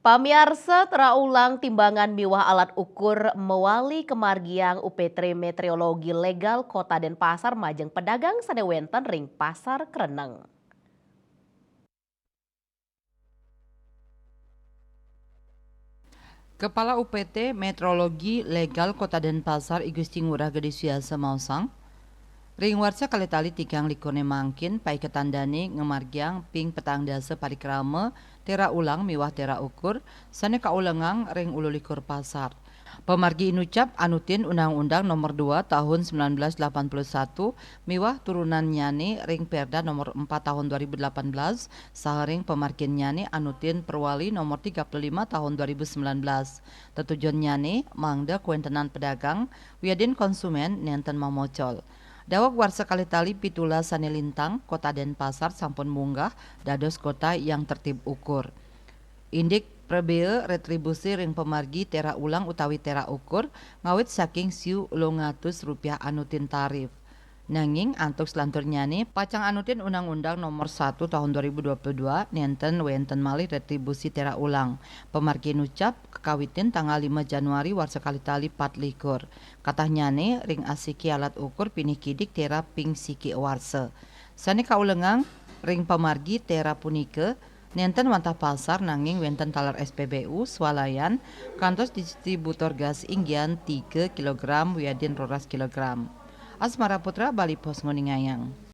Pamiarsa teraulang timbangan miwah alat ukur mewali kemargiang UPT Meteorologi Legal Kota Denpasar majeng pedagang sadewenten ring pasar Kreneng. Kepala UPT Meteorologi Legal Kota Denpasar I Gusti Ngurah Gede Suiasa Mausang ring warsa kalitali tigang likone mangkin pai ketandani ngemargiang ping petang dasa parikrama tera ulang miwah tera ukur sane kaulengang ring ulu likur pasar. Pemargi inucap anutin Undang-Undang Nomor 2 Tahun 1981 miwah turunan nyane ring Perda Nomor 4 Tahun 2018 saharing pemargin nyane anutin Perwali Nomor 35 Tahun 2019. Tetujuan nyane mangda kuentenan pedagang wiadin konsumen nenten mamocol. Dawak warsa kalitali pitula sane lintang Kota Denpasar sampun munggah dados kota yang tertib ukur. Indik prebeu retribusi ring pemargi tera ulang utawi tera ukur ngawit saking siu Rp800 anutin tarif. Nanging antuk selantur nyane pacang anutin Undang-Undang Nomor 1 Tahun 2022 nenten wenten malih retribusi tera ulang. Pemargi nucap kekawitin tanggal 5 Januari warsa kalitali 4 Katah nyane ring asiki alat ukur pinih kidik tera ping siki warsa. Sane kaulengang ring pemargi tera punike nenten wantah pasar nanging wenten talar SPBU swalayan kantos distributor gas inggian 3 kg wiadin 12 kg. Asmara Putra Bali Pos Nguningayang.